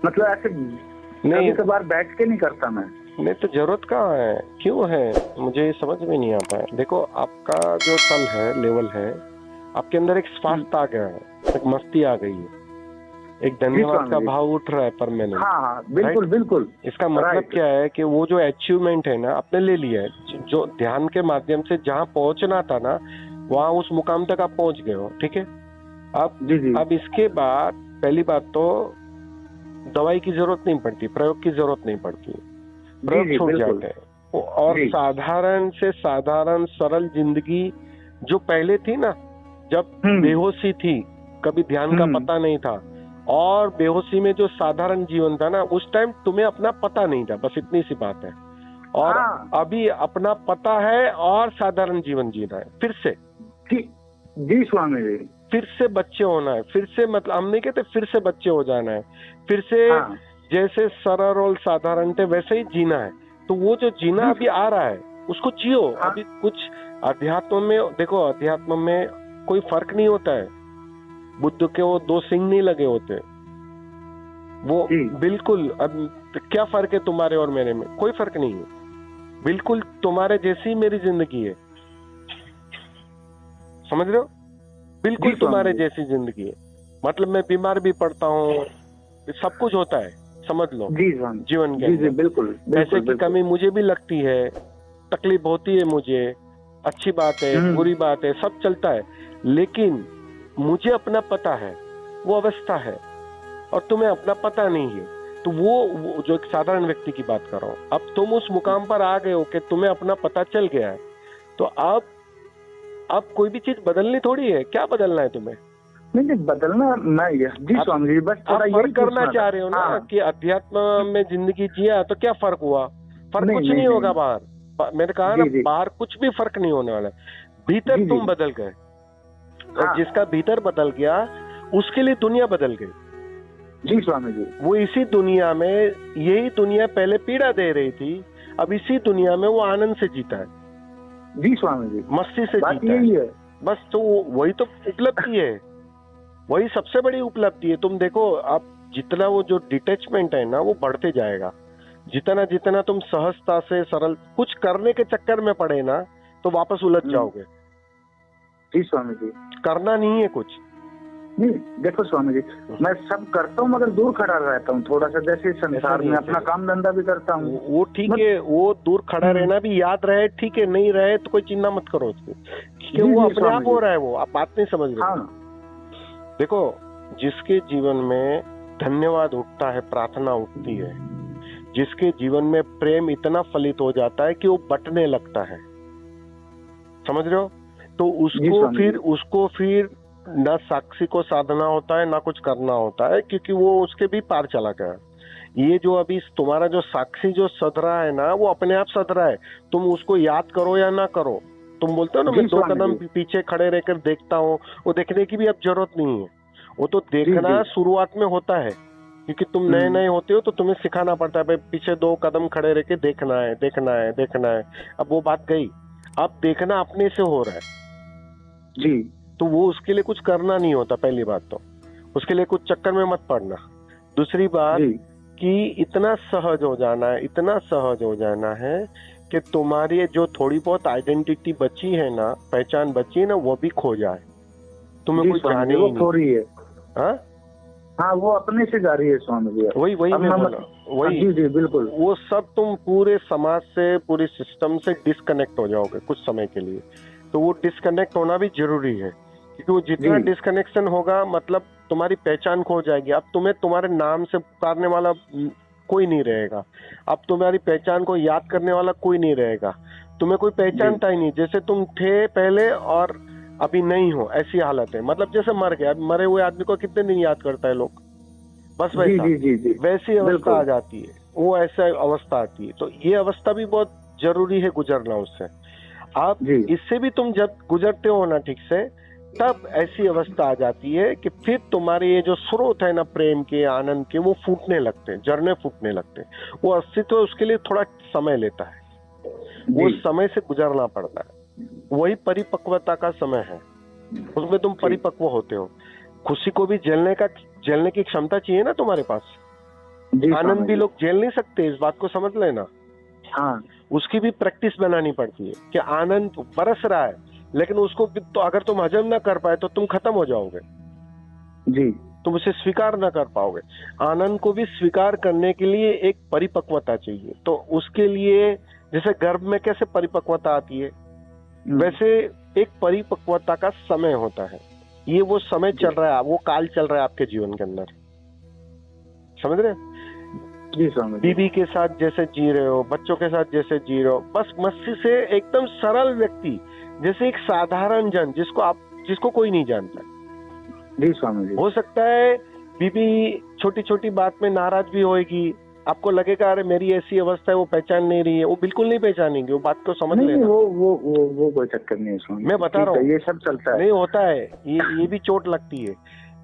मतलब ऐसे नहीं कभी कभार बैठ के नहीं करता मैं। नहीं तो जरूरत कहाँ है, क्यों है, मुझे समझ में नहीं आता है। देखो आपका जो तल है, लेवल है, आपके अंदर एक स्वास्थ्य आ गया है, एक मस्ती आ गई है, एक धन्यवाद स्वामी का जी। भाव उठ रहा है परमानेंट। हाँ हाँ बिल्कुल राइट? बिल्कुल। इसका मतलब राइट। क्या है कि वो जो अचीवमेंट है ना आपने ले लिया है, जो ध्यान के माध्यम से जहाँ पहुंचना था ना वहां उस मुकाम तक आप पहुंच गए हो। ठीक है, जी जी। अब इसके बाद पहली बात तो दवाई की जरूरत नहीं पड़ती, प्रयोग की जरूरत नहीं पड़ती, जी प्रयोग जी छूट बिल्कुल। जाते हैं। और जी साधारण से साधारण सरल जिंदगी जो पहले थी ना, जब हम्म बेहोशी थी, कभी ध्यान का हम्म। पता नहीं था, और बेहोशी में जो साधारण जीवन था ना, उस टाइम तुम्हें अपना पता नहीं था, बस इतनी सी बात है। और हाँ अभी अपना पता है और साधारण जीवन जीना है फिर से। जी जी स्वामी जी। फिर से बच्चे होना है, फिर से, मतलब हम नहीं कहते फिर से बच्चे हो जाना है, फिर से हाँ जैसे सरल और साधारण थे वैसे ही जीना है। तो वो जो जीना जी अभी आ रहा है उसको जियो। हाँ अभी कुछ अध्यात्म में देखो, अध्यात्म में कोई फर्क नहीं होता है। बुद्ध के वो दो सिंह नहीं लगे होते, वो जी बिल्कुल। अब क्या फर्क है तुम्हारे और मेरे में? कोई फर्क नहीं है, बिल्कुल तुम्हारे जैसी मेरी जिंदगी है। समझ रहे हो? बिल्कुल जी स्वामी तुम्हारे जी। जैसी जिंदगी है। मतलब मैं बीमार भी पड़ता हूँ, सब कुछ होता है, समझ लो, जी स्वामी जीवन के जी जी अंदर बिल्कुल पैसे बिल्कुल की बिल्कुल। कमी मुझे भी लगती है, तकलीफ होती है मुझे, अच्छी बात है, बुरी बात है, सब चलता है। लेकिन मुझे अपना पता है, वो अवस्था है, और तुम्हें अपना पता नहीं है। तो वो जो एक साधारण व्यक्ति की बात कर रहा हूँ, अब तुम उस मुकाम पर आ गए हो कि तुम्हें अपना पता चल गया है। तो अब कोई भी चीज बदलनी थोड़ी है, क्या बदलना है तुम्हें? नहीं नहीं बदलना मैं जी आप स्वामी जी बस थोड़ा आप यही फर्क करना पूछना था। चाह रहे हो ना हाँ कि अध्यात्म में जिंदगी जिया तो क्या फर्क हुआ? फर्क नहीं कुछ नहीं नहीं होगा नहीं। बाहर। मैंने कहा ना, जी जी बाहर कुछ भी फर्क नहीं होने वाला है। भीतर जी जी। तुम बदल गए, और हाँ जिसका भीतर बदल गया उसके लिए दुनिया बदल गई। जी स्वामी जी। वो इसी दुनिया में, यही दुनिया पहले पीड़ा दे रही थी, अब इसी दुनिया में वो आनंद से जीता है, जी स्वामी जी। मस्ती से बात जीता यही है। है। बस तो वही तो उपलब्धि है, वही सबसे बड़ी उपलब्धि है। तुम देखो, आप जितना वो जो डिटैचमेंट है ना वो बढ़ते जाएगा, जितना जितना तुम सहजता से सरल कुछ करने के चक्कर में पड़े ना तो वापस उलझ जाओगे। जी स्वामी जी। करना नहीं है कुछ। नहीं देखो स्वामी जी, मैं सब करता हूँ मगर दूर खड़ा रहता हूँ थोड़ा सा, जैसे संसार में अपना काम धंधा भी करता हूँ। वो ठीक है, वो दूर खड़ा रहना भी याद रहे, ठीक है, नहीं रहे तो कोई चिंता मत करो उसको, क्योंकि जी वो जी अपने स्वामी आप हो जी। रहा है। वो आप बात नहीं समझ रहे। हाँ देखो, जिसके जीवन में धन्यवाद उठता है, प्रार्थना उठती है, जिसके जीवन में प्रेम इतना फलित हो जाता है कि वो बटने लगता है, समझ रहे हो? तो उसको फिर न साक्षी को साधना होता है, ना कुछ करना होता है, क्योंकि वो उसके भी पार चला गया। ये जो अभी तुम्हारा जो साक्षी जो सध रहा है ना, वो अपने आप सध रहा है। तुम उसको याद करो या ना करो, तुम बोलते हो ना मैं 2 कदम पीछे खड़े रहकर देखता हूँ, वो देखने की भी अब जरूरत नहीं है। वो तो देखना शुरुआत में होता है, क्योंकि तुम नए नए होते हो तो तुम्हें सिखाना पड़ता है, भाई पीछे 2 कदम खड़े रह के देखना है, देखना है, देखना है। अब वो बात गई, अब देखना अपने से हो रहा है जी। तो वो उसके लिए कुछ करना नहीं होता। पहली बात तो उसके लिए कुछ चक्कर में मत पड़ना। दूसरी बात कि इतना सहज हो जाना है, इतना सहज हो जाना है कि तुम्हारी जो थोड़ी बहुत आइडेंटिटी बची है ना, पहचान बची है ना, वो भी खो जाए, तुम्हें कोई जाने ही नहीं। हो रही है। हाँ हाँ वो अपने से जा रही है स्वामी जी। वही मैं बोला, वही जी जी बिल्कुल। वो सब तुम पूरे समाज से, पूरे सिस्टम से डिस्कनेक्ट हो जाओगे कुछ समय के लिए। तो वो डिस्कनेक्ट होना भी जरूरी है, क्योंकि वो जितना डिस्कनेक्शन होगा मतलब तुम्हारी पहचान खो जाएगी। अब तुम्हें तुम्हारे नाम से पुकारने वाला कोई नहीं रहेगा, अब तुम्हारी पहचान को याद करने वाला कोई नहीं रहेगा, तुम्हें कोई पहचानता ही नहीं। जैसे तुम थे पहले और अभी नहीं हो, ऐसी हालत है। मतलब जैसे मर गया, मरे हुए आदमी को कितने दिन याद करता है लोग, बस वैसा वैसी अवस्था आ जाती है, वो ऐसा अवस्था आती है। तो ये अवस्था भी बहुत जरूरी है गुजरना उससे। आप इससे भी तुम जब गुजरते हो ना ठीक से, तब ऐसी अवस्था आ जाती है कि फिर तुम्हारे ये जो स्रोत है ना प्रेम के, आनंद के, वो फूटने लगते हैं, झरने फूटने लगते हैं। वो अस्तित्व उसके लिए थोड़ा समय लेता है, वो समय से गुजरना पड़ता है। वही परिपक्वता का समय है, उसमें तुम परिपक्व होते हो। खुशी को भी झेलने की क्षमता चाहिए ना तुम्हारे पास। जी आनंद स्वामी भी जी। लोग झेल नहीं सकते, इस बात को समझ लेना। हाँ उसकी भी प्रैक्टिस बनानी पड़ती है कि आनंद बरस रहा है, लेकिन उसको तो अगर तुम हजम ना कर पाए तो तुम खत्म हो जाओगे, जी तुम उसे स्वीकार ना कर पाओगे। आनंद को भी स्वीकार करने के लिए एक परिपक्वता चाहिए। तो उसके लिए जैसे गर्भ में कैसे परिपक्वता आती है, वैसे एक परिपक्वता का समय होता है। ये वो समय चल रहा है, वो काल चल रहा है आपके जीवन के अंदर, समझ रहे हैं? जी स्वामी जी। बीवी के साथ जैसे जी रहे हो, बच्चों के साथ जैसे जी रहे हो, बस मस्ती से एकदम सरल व्यक्ति, जैसे एक साधारण जन जिसको कोई नहीं जानता। जी स्वामी जी। हो सकता है बीबी छोटी छोटी बात में नाराज भी होएगी, आपको लगेगा अरे मेरी ऐसी अवस्था है, वो पहचान नहीं रही है, वो बिल्कुल नहीं पहचानेंगी, वो बात को समझ नहीं लेना। वो कोई चक्कर नहीं है स्वामी। मैं बता रहा हूँ, ये सब चलता है। नहीं होता है, ये भी चोट लगती है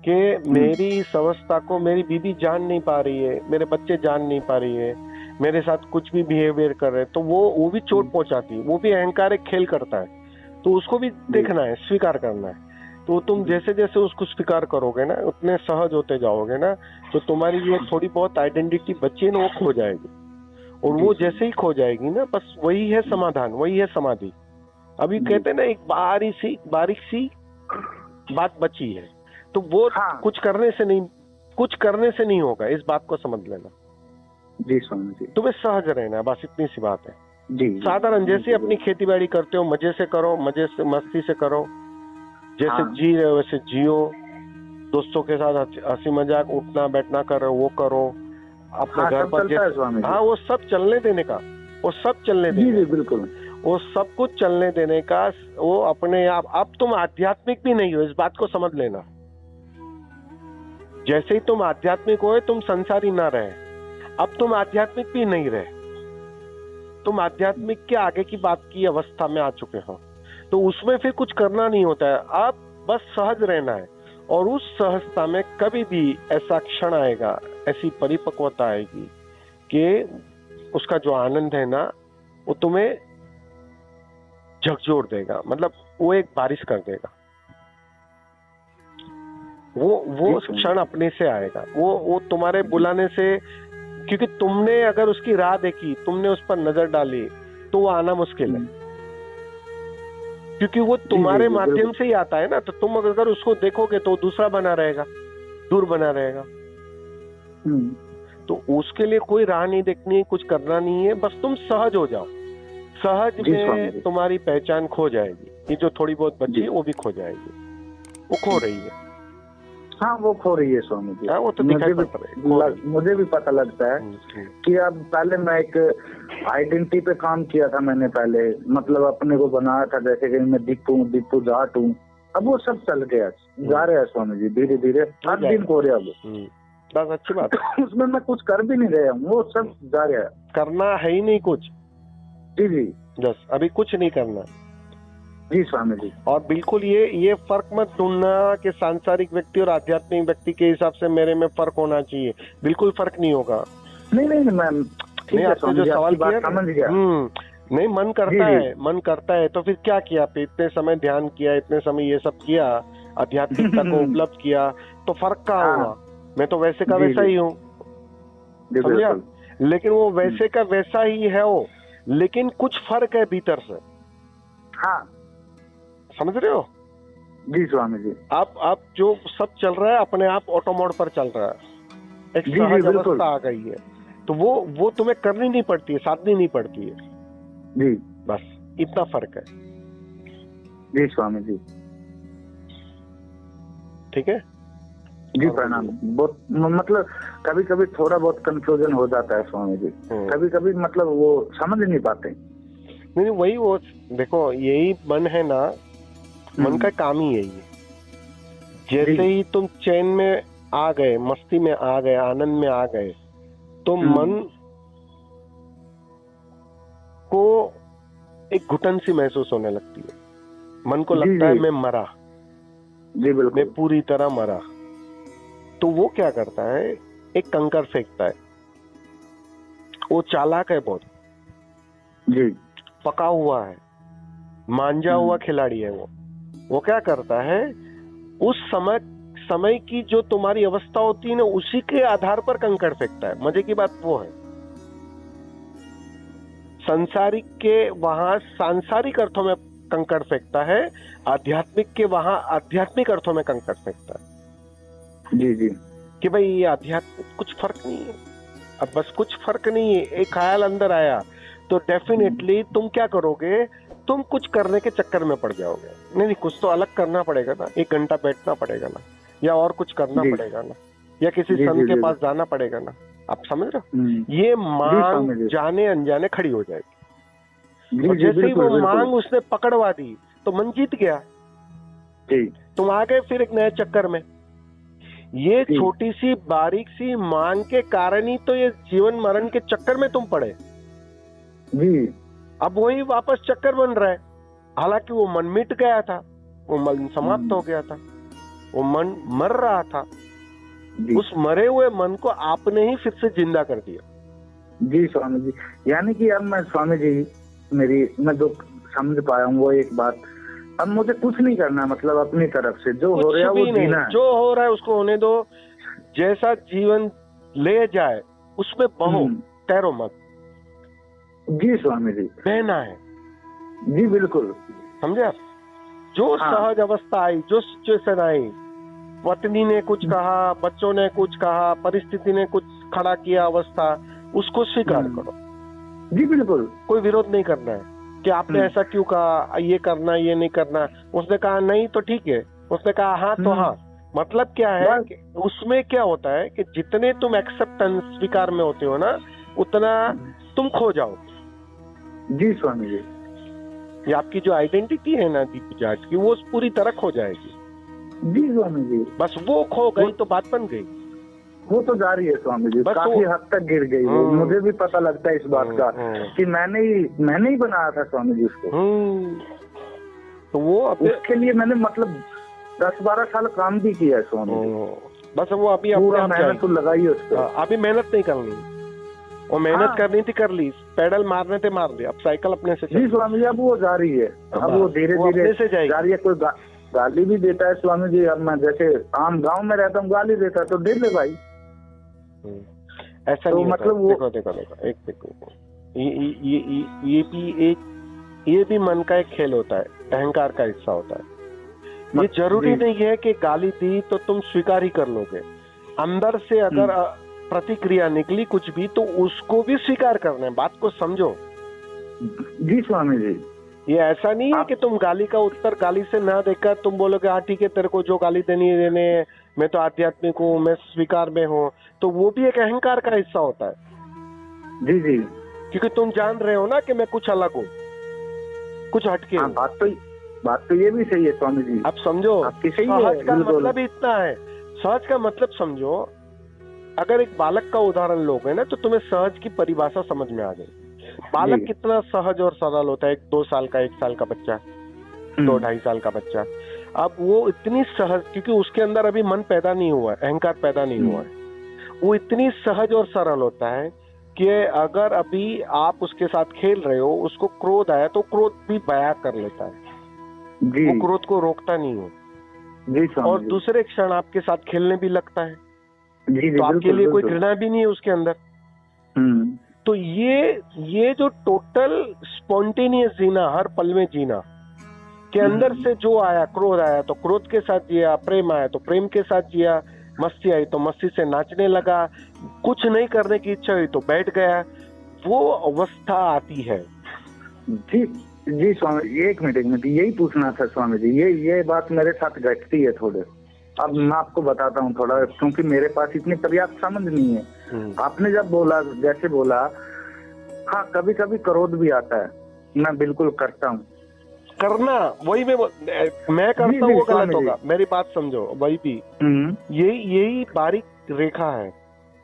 कि मेरी इस अवस्था को मेरी बीबी जान नहीं पा रही है, मेरे बच्चे जान नहीं पा रही है, मेरे साथ कुछ भी बिहेवियर कर रहे हैं, तो वो भी चोट पहुंचाती है। वो भी अहंकार एक खेल करता है, तो उसको भी देखना है, स्वीकार करना है। तो तुम जैसे जैसे उसको स्वीकार करोगे ना, उतने सहज होते जाओगे ना, तो तुम्हारी जो थोड़ी बहुत आइडेंटिटी बची है ना, वो खो जाएगी। और वो जैसे ही खो जाएगी ना, बस वही है समाधान, वही है समाधि। अभी कहते हैं ना, एक बारीक सी बात बची है, तो वो कुछ करने से नहीं होगा, इस बात को समझ लेना। जी स्वामी जी। तुम्हें सहज रहना है, बस इतनी सी बात है। जी साधारण जैसे अपनी खेती बाड़ी करते हो, मजे से करो, मजे से मस्ती से करो, जैसे जी रहे हो वैसे जियो, दोस्तों के साथ हंसी मजाक, उठना बैठना करो, वो करो अपने घर पर जैसे। हाँ, वो सब चलने देने का, वो सब चलने देने। जी बिल्कुल, वो सब कुछ चलने देने का। वो अपने आप, अब तुम आध्यात्मिक भी नहीं हो, इस बात को समझ लेना। जैसे ही तुम आध्यात्मिक हो, तुम संसारी ना रहे, अब तुम आध्यात्मिक भी नहीं रहे, तुम आध्यात्मिक के आगे की बात की अवस्था में आ चुके हो। तो उसमें फिर कुछ करना नहीं होता है, अब बस सहज रहना है। और उस सहजता में कभी भी ऐसा क्षण आएगा, ऐसी परिपक्वता आएगी कि उसका जो आनंद है ना, वो तुम्हें झकझोर देगा, मतलब वो एक बारिश कर देगा। वो क्षण अपने से आएगा, वो तुम्हारे बुलाने से, क्योंकि तुमने अगर उसकी राह देखी, तुमने उस पर नजर डाली, तो वो आना मुश्किल है, क्योंकि वो तुम्हारे माध्यम से ही आता है ना। तो तुम अगर उसको देखोगे तो दूसरा बना रहेगा, दूर बना रहेगा। तो उसके लिए कोई राह नहीं देखनी है, कुछ करना नहीं है, बस तुम सहज हो जाओ। सहज में तुम्हारी पहचान खो जाएगी, ये जो थोड़ी बहुत बची है वो भी खो जाएगी, वो खो रही है। हाँ, वो खो रही है स्वामी जी। वो तो मुझे भी पता लगता है कि अब पहले मैं एक आइडेंटिटी पे काम किया था मैंने पहले, मतलब अपने को बनाया था जैसे कि मैं दीपू जाट हूँ। अब वो सब चल गया, जा रहा है स्वामी जी, धीरे धीरे हर दिन हो रहा है वो। बस अच्छी बात है। उसमें मैं कुछ कर भी नहीं रहा हूँ, वो सब जा रहा है। करना है ही नहीं कुछ। जी बस अभी कुछ नहीं करना। जी स्वामी जी। और बिल्कुल ये फर्क मत ढूंढना कि सांसारिक व्यक्ति और आध्यात्मिक व्यक्ति के हिसाब से मेरे में फर्क होना चाहिए, बिल्कुल फर्क नहीं होगा। नहीं मैम, नहीं, आपने जो सवाल किया समझ गया। नहीं, मन करता है तो फिर क्या किया? इतने समय ध्यान किया, इतने समय ये सब किया, आध्यात्मिकता को उपलब्ध किया, तो फर्क कहाँ हुआ? मैं तो वैसे का वैसा ही हूँ, समझा? लेकिन वो वैसे का वैसा ही है वो, लेकिन कुछ फर्क है भीतर से। हाँ, समझ रहे हो? जी स्वामी जी। आप जो सब चल रहा है अपने आप ऑटो मोड पर चल रहा है, एक सहज अवस्था आ गई है, तो वो तुम्हें करनी नहीं पड़ती है, साधनी नहीं पड़ती है। जी, बस इतना फर्क है। जी स्वामी जी। ठीक है जी, प्रणाम। बहुत मतलब कभी कभी थोड़ा बहुत कंफ्यूजन हो जाता है स्वामी जी, कभी कभी मतलब वो समझ नहीं पाते। नहीं, वही वो देखो, यही मन है ना, मन का काम ही यही है। जैसे ही तुम चैन में आ गए, मस्ती में आ गए, आनंद में आ गए, तो मन को एक घुटन सी महसूस होने लगती है। मन को लगता है मैं मरा, जी बिल्कुल, मैं पूरी तरह मरा। तो वो क्या करता है, एक कंकर फेंकता है। वो चालाक है बहुत, जी, पका हुआ है, मांझा हुआ खिलाड़ी है वो क्या करता है, उस समय समय की जो तुम्हारी अवस्था होती है ना, उसी के आधार पर कंकड़ फेंकता है। मजे की बात वो है, संसारिक के वहां सांसारिक अर्थों में कंकड़ फेंकता है, आध्यात्मिक के वहां आध्यात्मिक अर्थों में कंकड़ फेंकता है। जी जी कि भाई ये आध्यात्मिक कुछ फर्क नहीं है, अब बस कुछ फर्क नहीं है। एक ख्याल अंदर आया तो डेफिनेटली तुम क्या करोगे, तुम कुछ करने के चक्कर में पड़ जाओगे। नहीं, कुछ तो अलग करना पड़ेगा ना, 1 घंटा बैठना पड़ेगा ना, या और कुछ करना पड़ेगा ना, या किसी संत के पास जाना पड़ेगा ना। आप समझ रहे हो? ये मांग जाने अनजाने खड़ी हो जाएगी। और जैसे ही वो मांग उसने पकड़वा दी तो मन जीत गया, तुम आ गए फिर एक नए चक्कर में। ये छोटी सी बारीक सी मांग के कारण ही तो ये जीवन मरण के चक्कर में तुम पड़े जी। अब वही वापस चक्कर बन रहा है। हालांकि वो मन मिट गया था, वो मन समाप्त हो गया था, वो मन मर रहा था, उस मरे हुए मन को आपने ही फिर से जिंदा कर दिया। जी स्वामी जी, यानी कि अब मैं स्वामी जी मैं जो समझ पाया हूँ वो एक बात, अब मुझे कुछ नहीं करना, मतलब अपनी तरफ से जो हो रहा है वो जीना है। जो हो रहा है उसको होने दो, जैसा जीवन ले जाए उसमें बहो, तैरो मत। जी स्वामी जी, बहना है। जी बिल्कुल, समझे आप? जो सहज अवस्था आई, जो सिचुएशन आई, पत्नी ने कुछ कहा, बच्चों ने कुछ कहा, परिस्थिति ने कुछ खड़ा किया अवस्था, उसको स्वीकार करो। जी बिल्कुल, कोई विरोध नहीं करना है कि आपने ऐसा क्यों कहा, ये करना ये नहीं करना। उसने कहा नहीं तो ठीक है, उसने कहा हाँ तो हाँ। मतलब क्या है कि उसमें क्या होता है कि जितने तुम एक्सेप्टेंस स्वीकार में होते हो ना, उतना तुम खो जाओ। जी स्वामी जी, ये आपकी जो आइडेंटिटी है ना दीप जाट की, वो पूरी तरह खो जाएगी। जी स्वामी जी, बस वो खो गई तो बात बन गई। वो तो जा रही है स्वामी जी, काफी हद तक गिर गई वो। मुझे भी पता लगता है इस बात का कि मैंने ही बनाया था स्वामी जी उसको। तो वो उसके लिए मैंने मतलब 10-12 साल काम भी किया है स्वामी जी। बस वो अभी पूरा मेहनत तो लगाई है उसको। अभी मेहनत नहीं करनी, वो मेहनत करनी थी कर ली, पेडल मारने थे मार दिया, अब साइकिल अपने से। जी स्वामी जी, अब वो जा रही है, अब वो धीरे धीरे जा रही है। कोई गाली भी देता है स्वामी जी, अब मैं जैसे आम गांव में रहता हूँ, गाली देता है तो दे ले भाई। ऐसा तो नहीं मतलब वो देखो ये भी मन का एक खेल होता है, अहंकार का हिस्सा होता है। ये जरूरी नहीं है कि गाली दी तो तुम स्वीकार ही कर लोगे। अंदर से अगर प्रतिक्रिया निकली कुछ भी, तो उसको भी स्वीकार करना है। बात को समझो। जी स्वामी जी, ये ऐसा नहीं है कि तुम गाली का उत्तर गाली से ना देकर तुम बोलोगे हाँ ठीक है, तेरे को जो गाली देनी है देने, मैं तो आध्यात्मिक हूँ, मैं स्वीकार में हूँ। तो वो भी एक अहंकार का हिस्सा होता है। जी जी, क्योंकि तुम जान रहे हो ना कि मैं कुछ अलग हूँ, कुछ हटके हूँ। बात तो ये भी सही है स्वामी जी। अब समझो, सहज का मतलब इतना है। सहज का मतलब समझो, अगर एक बालक का उदाहरण लोगे ना, तो तुम्हें सहज की परिभाषा समझ में आ गई। बालक कितना सहज और सरल होता है, 2 साल का, 1 साल का बच्चा, 2-2.5 साल का बच्चा। अब वो इतनी सहज, क्योंकि उसके अंदर अभी मन पैदा नहीं हुआ है, अहंकार पैदा नहीं हुआ है, वो इतनी सहज और सरल होता है कि अगर अभी आप उसके साथ खेल रहे हो, उसको क्रोध आया तो क्रोध भी बयां कर लेता है, वो क्रोध को रोकता नहीं हो। और दूसरे क्षण आपके साथ खेलने भी लगता है, तो आपके लिए कोई घृणा भी नहीं है उसके अंदर। तो ये जो टोटल स्पॉन्टेनियस जीना, हर पल में जीना, के अंदर से जो आया, क्रोध आया तो क्रोध के साथ जिया, प्रेम आया तो प्रेम के साथ जिया, मस्ती आई तो मस्ती से नाचने लगा, कुछ नहीं करने की इच्छा हुई तो बैठ गया, वो अवस्था आती है। जी जी स्वामी, एक मिनट यही पूछना था स्वामी जी। ये बात मेरे साथ घटती है थोड़े। अब मैं आपको बताता हूँ थोड़ा, क्योंकि मेरे पास इतनी पर्याप्त समझ नहीं है। आपने जब बोला, जैसे बोला, हाँ कभी कभी क्रोध भी आता है, मैं बिल्कुल करता हूँ। करना वही मैं करता हूँ, वो गलत होगा। मेरी बात समझो, वही भी यही बारीक रेखा है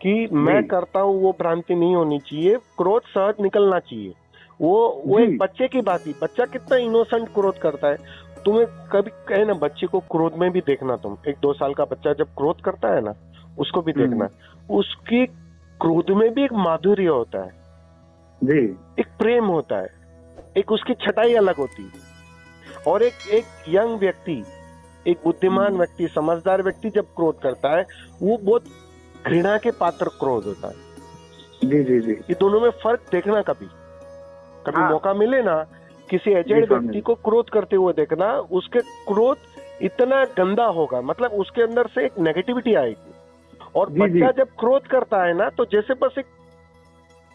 कि मैं करता हूँ, वो भ्रांति नहीं होनी चाहिए। क्रोध सहज निकलना चाहिए। वो एक बच्चे की बात ही, बच्चा कितना इनोसेंट क्रोध करता है। तुम्हें कभी कहे ना, बच्चे को क्रोध में भी देखना। तुम 1-2 साल का बच्चा जब क्रोध करता है ना, उसको भी देखना, उसके क्रोध में भी एक माधुर्य होता है जी, एक प्रेम होता है, एक उसकी छटाई अलग होती है। और एक यंग व्यक्ति एक बुद्धिमान व्यक्ति, समझदार व्यक्ति जब क्रोध करता है वो बहुत घृणा के पात्र क्रोध होता है। जी जी जी। ये दोनों में फर्क देखना, कभी हाँ। मौका मिले ना किसी एजेड जी, स्वामी व्यक्ति को क्रोध करते हुए देखना, उसके क्रोध इतना गंदा होगा, मतलब उसके अंदर से एक नेगेटिविटी आएगी। और जी, बच्चा जी। जब क्रोध करता है ना तो जैसे बस एक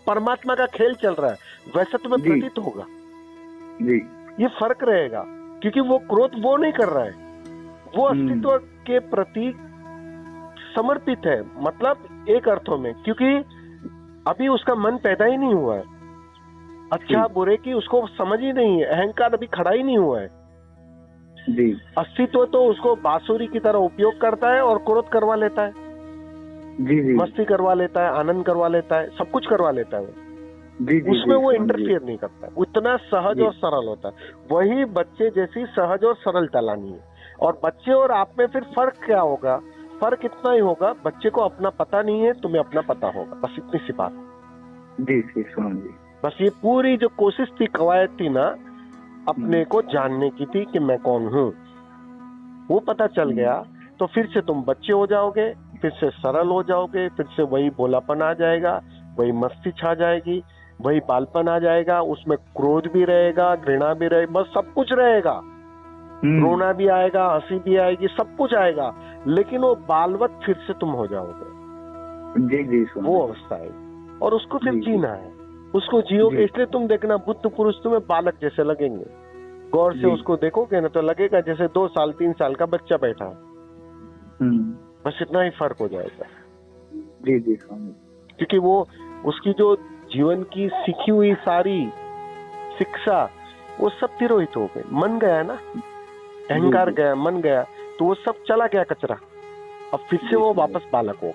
परमात्मा का खेल चल रहा है वैसा तुम्हें जी। प्रतीत होगा। जी ये फर्क रहेगा, क्योंकि वो क्रोध वो नहीं कर रहा है, वो अस्तित्व के प्रति समर्पित है, मतलब एक अर्थों में, क्योंकि अभी उसका मन पैदा ही नहीं हुआ है, अच्छा बुरे की उसको समझ ही नहीं है, अहंकार अभी खड़ा ही नहीं हुआ है। जी अस्तित्व तो उसको बांसुरी की तरह उपयोग करता है और क्रोध करवा लेता है, जी जी मस्ती करवा लेता है, आनंद करवा लेता है, सब कुछ करवा लेता है वो। जी जी। उसमें वो स्वामी जी। इंटरफियर नहीं करता है, उतना सहज जी। और सरल होता है। वही बच्चे जैसी सहज और सरल चलानी है। और बच्चे और आप में फिर फर्क क्या होगा? फर्क इतना ही होगा, बच्चे को अपना पता नहीं है, तुम्हें अपना पता होगा, बस इतनी सी बात। जी जी स्वामी जी। बस ये पूरी जो कोशिश थी, कवायद थी ना, अपने को जानने की थी कि मैं कौन हूँ, वो पता चल गया तो फिर से तुम बच्चे हो जाओगे, फिर से सरल हो जाओगे, फिर से वही भोलापन आ जाएगा, वही मस्ती छा जाएगी, वही बालपन आ जाएगा, उसमें क्रोध भी रहेगा, घृणा भी रहेगी, बस सब कुछ रहेगा, रोना भी आएगा, हंसी भी आएगी, सब कुछ आएगा, लेकिन वो बालवत फिर से तुम हो जाओगे। जी जी स्वामी। वो अवस्था है और उसको फिर जी, जी। जीना है, उसको जियोगे। जी। इसलिए तुम देखना बुद्ध पुरुष तुम्हें बालक जैसे लगेंगे, गौर से जी। उसको देखोगे ना तो लगेगा जैसे 2 साल 3 साल का बच्चा बैठा है, बस इतना ही फर्क हो जाएगा। जी जी स्वामी। क्योंकि वो उसकी जो जीवन की सीखी हुई सारी शिक्षा वो सब तिरोहित हो गई, मन गया ना, अहंकार गया, मन गया, तो वो सब चला गया कचरा। अब फिर से वो वापस बालक हो,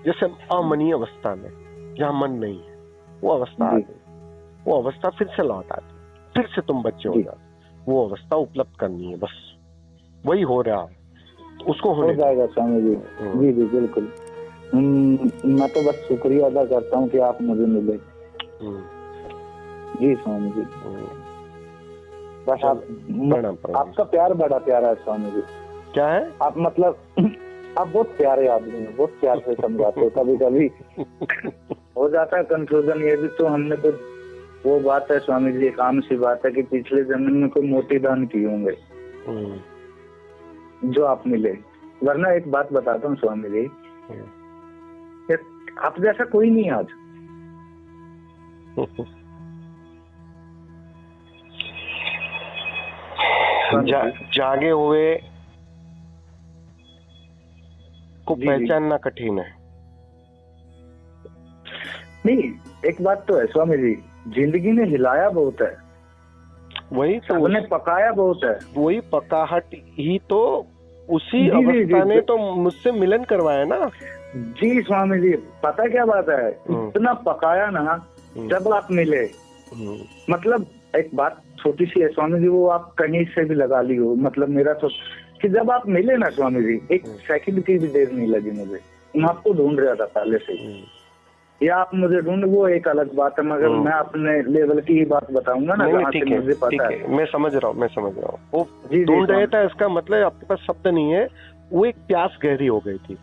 जैसे अमनीय अवस्था में जहाँ मन नहीं है, वो अवस्था आ गई, वो अवस्था फिर से लौट आती, फिर से तुम बच्चे हो जाओ। वो अवस्था उपलब्ध करनी है, बस वही हो रहा है, उसको हो होने जाएगा स्वामी जी। जी जी बिल्कुल। मैं तो बस शुक्रिया अदा करता हूँ कि आप मुझे मिले। जी स्वामी जी। बस आपका प्यार बड़ा प्यारा है स्वामी जी। क्या है? आप मतलब आप बहुत प्यारे आदमी हैं, बहुत प्यार से समझाते हो। कभी कभी हो जाता है कंफ्यूजन, ये भी तो हमने तो वो बात है स्वामी जी, एक आम सी बात है कि पिछले जन्म में कोई मोती दान किए होंगे जो आप मिले, वरना एक बात बताता हूँ स्वामी जी, आप जैसा कोई नहीं आज। जागे हुए को पहचानना कठिन है। नहीं, एक बात तो है स्वामी जी, जिंदगी ने हिलाया बहुत है, वही तो सबने पकाया बहुत है, वही पकाहट ही तो उसी अवस्था ने तो मुझसे मिलन करवाया ना। जी स्वामी जी, पता क्या बात है, इतना पकाया ना, जब आप मिले, मतलब एक बात छोटी सी है स्वामी जी, वो आप कहीं से भी लगा ली हो, मतलब मेरा तो कि जब आप मिले ना स्वामी जी, एक सेकंड की भी देर नहीं लगी मुझे, मैं आपको ढूंढ रहा था पहले से ही, या आप मुझे ढूंढ, वो एक अलग बात है, मगर मैं अपने लेवल की ही बात बताऊंगा ना, जहाँ से मुझे पता है। मैं समझ रहा हूँ, वो ढूंढ रहे था, इसका मतलब आपके पास शब्द नहीं है, वो एक प्यास गहरी हो गई थी,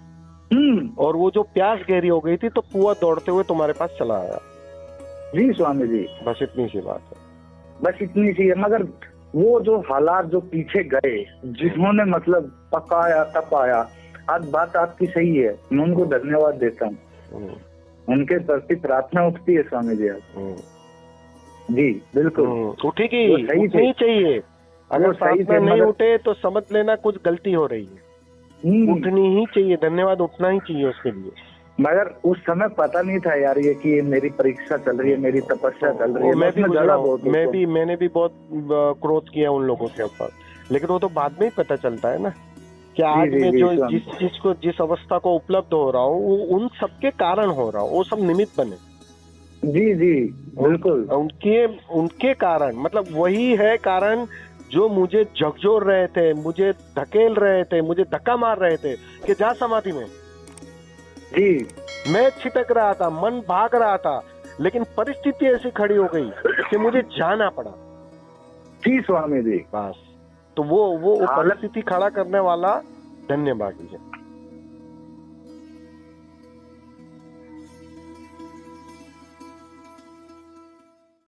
और वो जो प्यास गहरी हो गई थी तो कुआं दौड़ते हुए तुम्हारे पास चला आया। जी स्वामी जी, बस इतनी सी बात है, बस इतनी सी है। मगर वो जो हालात जो पीछे गए, जिन्होंने मतलब पकाया तपाया, आज बात आपकी सही है, मैं उनको धन्यवाद देता हूँ, उनके प्रति प्रार्थना उठती है स्वामी जी। जी बिल्कुल, उठेगी, उठनी चाहिए, अगर प्रार्थना नहीं उठे तो समझ लेना कुछ गलती हो रही है, उठनी ही चाहिए, धन्यवाद उठना ही चाहिए उसके लिए। मगर उस समय पता नहीं था यार ये कि ये मेरी परीक्षा चल रही है, मेरी तपस्या चल रही है। मैंने भी बहुत क्रोध किया उन लोगों के ऊपर, लेकिन वो तो बाद में ही पता चलता है ना कि आज मैं जो जिस अवस्था को उपलब्ध हो रहा हूँ, वो उन सबके कारण हो रहा हूँ, वो सब निमित्त बने। जी जी बिल्कुल, उनके कारण, मतलब वही है कारण जो मुझे झकझोर रहे थे, मुझे धकेल रहे थे, मुझे धक्का मार रहे थे कि जा समाधि में। जी, मैं छिटक रहा था, मन भाग रहा था, लेकिन परिस्थिति ऐसी खड़ी हो गई कि मुझे जाना पड़ा। जी स्वामी जी, बस तो वो हालत- परिस्थिति खड़ा करने वाला धन्यवादी है।